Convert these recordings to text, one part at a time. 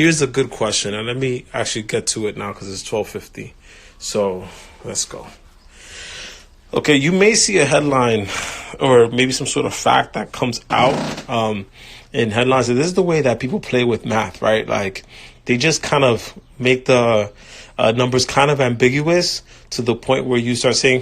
here's a good question, and let me actually get to it now because it's 12:50. So let's go. Okay, you may see a headline or maybe some sort of fact that comes out in headlines. And this is the way that people play with math, right? Like they just kind of make the numbers kind of ambiguous to the point where you start saying,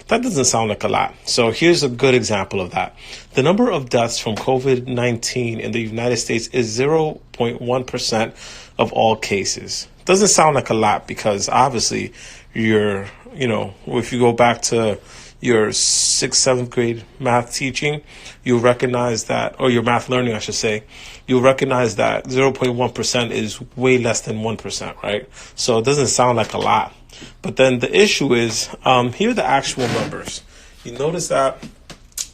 that doesn't sound like a lot. So here's a good example of that. The number of deaths from COVID-19 in the United States is 0.1% of all cases. Doesn't sound like a lot because obviously if you go back to your 6th, 7th grade math teaching, you'll recognize that, or your math learning, I should say, you'll recognize that 0.1% is way less than 1%, right? So it doesn't sound like a lot. But then the issue is, here are the actual numbers. You notice that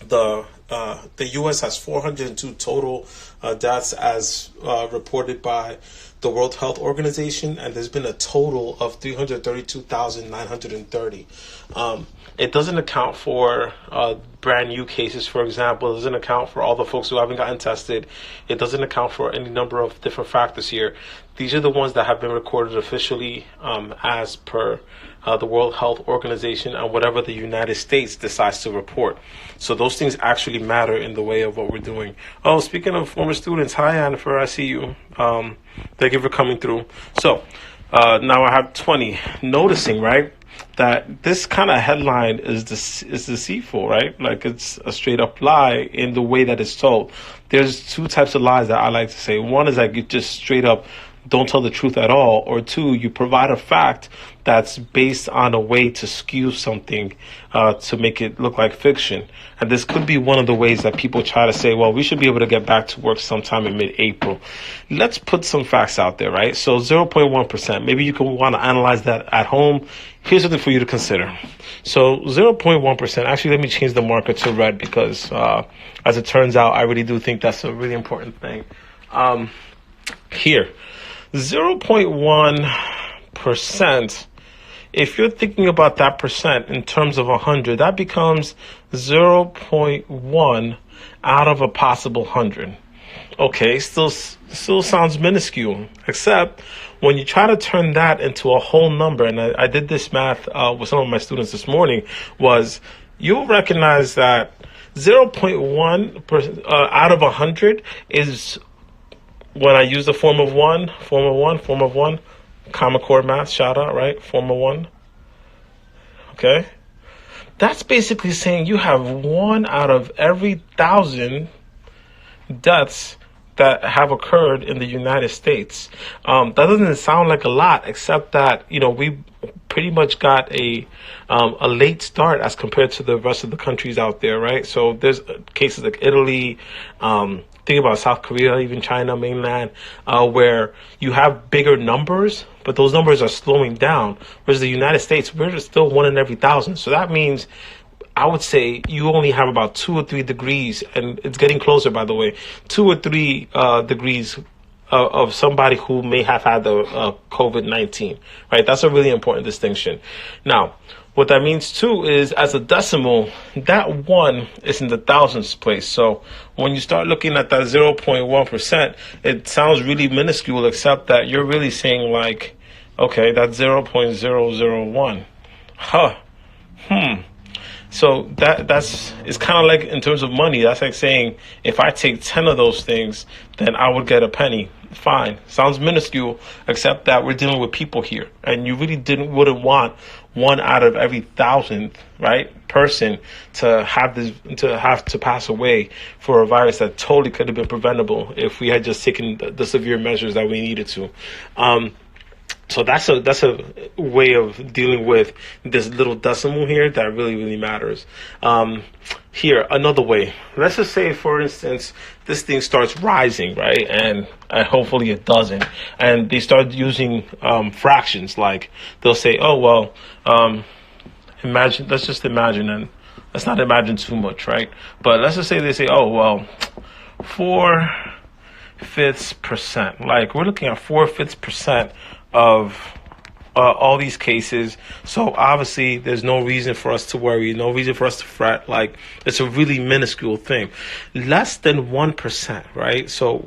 the U.S. has 402 total deaths as reported by the World Health Organization, and there's been a total of 332,930. It doesn't account for brand new cases, for example. It doesn't account for all the folks who haven't gotten tested. It doesn't account for any number of different factors here. These are the ones that have been recorded officially as per the World Health Organization and whatever the United States decides to report. So those things actually matter in the way of what we're doing. Oh, speaking of former students, hi, Jennifer, I see you. Thank you for coming through. So now I have 20. Noticing, right, that this kind of headline is deceitful, right? Like it's a straight up lie in the way that it's told. There's two types of lies that I like to say. One is like you just straight up don't tell the truth at all, or two, you provide a fact that's based on a way to skew something to make it look like fiction. And this could be one of the ways that people try to say, well, we should be able to get back to work sometime in mid-April. Let's put some facts out there, right? So 0.1%, maybe you can want to analyze that at home. Here's something for you to consider. So 0.1%, actually, let me change the marker to red because as it turns out, I really do think that's a really important thing. Here, 0.1%, if you're thinking about that percent in terms of 100, that becomes 0.1 out of a possible 100. Okay, still sounds minuscule, except when you try to turn that into a whole number, and I did this math with some of my students this morning, was you'll recognize that 0.1 out of 100 is, when I use the form of one, Common Core math, shout out, right? Form of one. Okay. That's basically saying you have 1 out of every 1,000 deaths that have occurred in the United States. That doesn't sound like a lot, except that, we pretty much got a late start as compared to the rest of the countries out there, right? So there's cases like Italy, think about South Korea, even China, mainland, where you have bigger numbers, but those numbers are slowing down. Whereas the United States, we're still 1 in every 1,000. So that means I would say you only have about 2 or 3 degrees, and it's getting closer, by the way, 2 or 3 degrees of somebody who may have had the COVID-19, right? That's a really important distinction. Now, what that means too is, as a decimal, that 1 is in the thousands place. So when you start looking at that 0.1%, it sounds really minuscule, except that you're really saying like, okay, that's 0.001. So it's kind of like, in terms of money, that's like saying if I take 10 of those things, then I would get a penny. Fine. Sounds minuscule, except that we're dealing with people here, and you really wouldn't want 1 out of every 1,000, right, person to have to pass away for a virus that totally could have been preventable if we had just taken the severe measures that we needed to. So that's a way of dealing with this little decimal here that really, really matters. Here, another way. Let's just say, for instance, this thing starts rising, right? And hopefully it doesn't. And they start using fractions. Like they'll say, oh, well, let's just imagine, and let's not imagine too much, right? But let's just say they say, oh, well, 4/5%. Like we're looking at 4/5% of all these cases. So obviously, there's no reason for us to worry, no reason for us to fret. Like, it's a really minuscule thing, less than 1%, right? So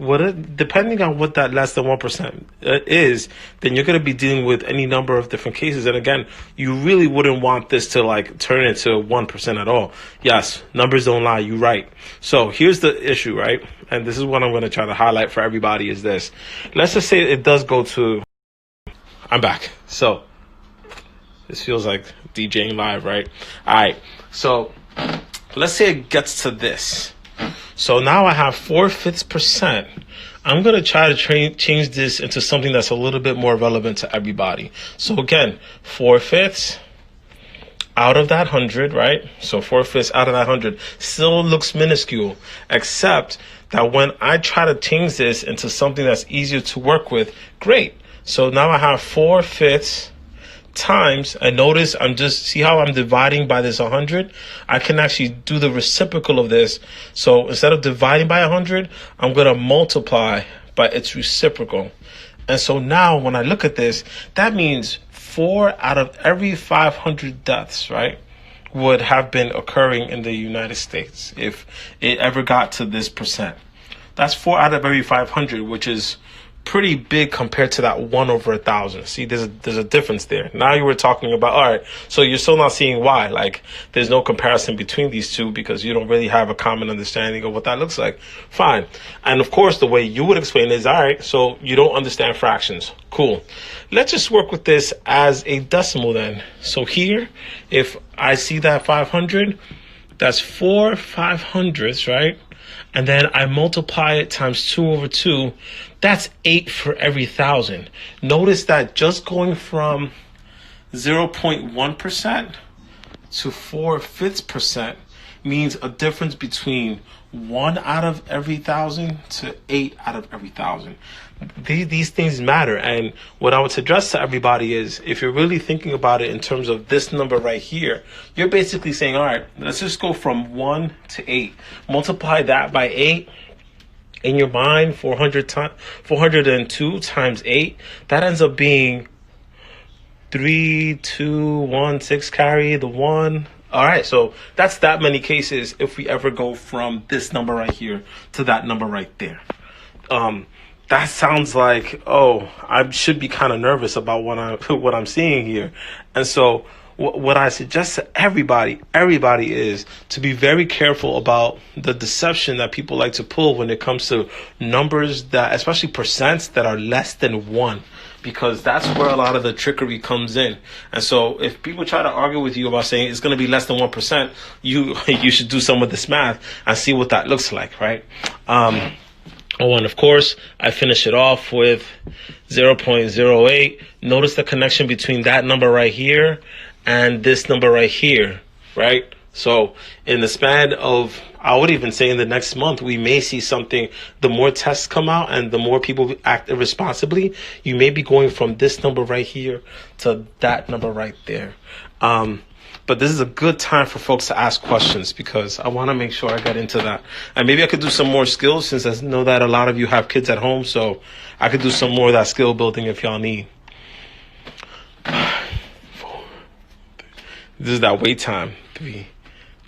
depending on what that less than 1% is, then you're going to be dealing with any number of different cases. And again, you really wouldn't want this to like turn into 1% at all. Yes, numbers don't lie. You're right. So here's the issue, right? And this is what I'm going to try to highlight for everybody is this. Let's just say it does go to, I'm back. So this feels like DJing live, right? All right. So let's say it gets to this. So now I have 4/5%. I'm going to try to change this into something that's a little bit more relevant to everybody. So again, 4/5 out of that 100, right? So 4/5 out of that 100 still looks minuscule, except that when I try to change this into something that's easier to work with, great. So now I have 4/5 times, and notice see how I'm dividing by this 100? I can actually do the reciprocal of this. So instead of dividing by 100, I'm going to multiply by its reciprocal. And so now when I look at this, that means 4 out of every 500 deaths, right, would have been occurring in the United States if it ever got to this percent. That's 4 out of every 500, which is pretty big compared to that 1 over 1,000. See, there's a difference there. Now you were talking about, all right, so you're still not seeing why. Like, there's no comparison between these two because you don't really have a common understanding of what that looks like. Fine. And of course, the way you would explain it is, all right, so you don't understand fractions. Cool. Let's just work with this as a decimal then. So here, if I see that 500, that's 4 500ths, right? And then I multiply it times 2 over 2. That's 8 for every 1,000. Notice that just going from 0.1% to 4/5% means a difference between 1 out of every 1,000 to 8 out of every 1,000. These things matter. And what I would suggest to everybody is, if you're really thinking about it in terms of this number right here, you're basically saying, all right, let's just go from 1 to 8. Multiply that by 8. In your mind, 402 times 8, that ends up being 3, 2, 1, 6 carry the 1. All right, so that's that many cases if we ever go from this number right here to that number right there. That sounds like, oh, I should be kind of nervous about what I'm seeing here. And so what I suggest to everybody is to be very careful about the deception that people like to pull when it comes to numbers, that, especially percents that are less than 1, because that's where a lot of the trickery comes in. And so if people try to argue with you about saying it's going to be less than 1%, you should do some of this math and see what that looks like, right? And of course, I finish it off with 0.08. Notice the connection between that number right here and this number right here, right? So in the span of, I would even say in the next month, we may see something. The more tests come out and the more people act irresponsibly, you may be going from this number right here to that number right there. But this is a good time for folks to ask questions, because I want to make sure I get into that. And maybe I could do some more skills, since I know that a lot of you have kids at home. So I could do some more of that skill building if y'all need. This is that wait time. 3,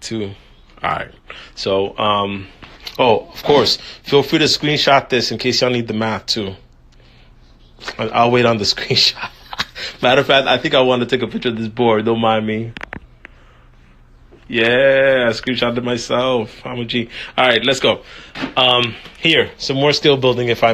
2. All right. So, of course, feel free to screenshot this in case y'all need the math too. I'll wait on the screenshot. Matter of fact, I think I want to take a picture of this board. Don't mind me. Yeah, I screenshotted myself. I'm a G. All right, let's go. Here, some more skill building, if I may.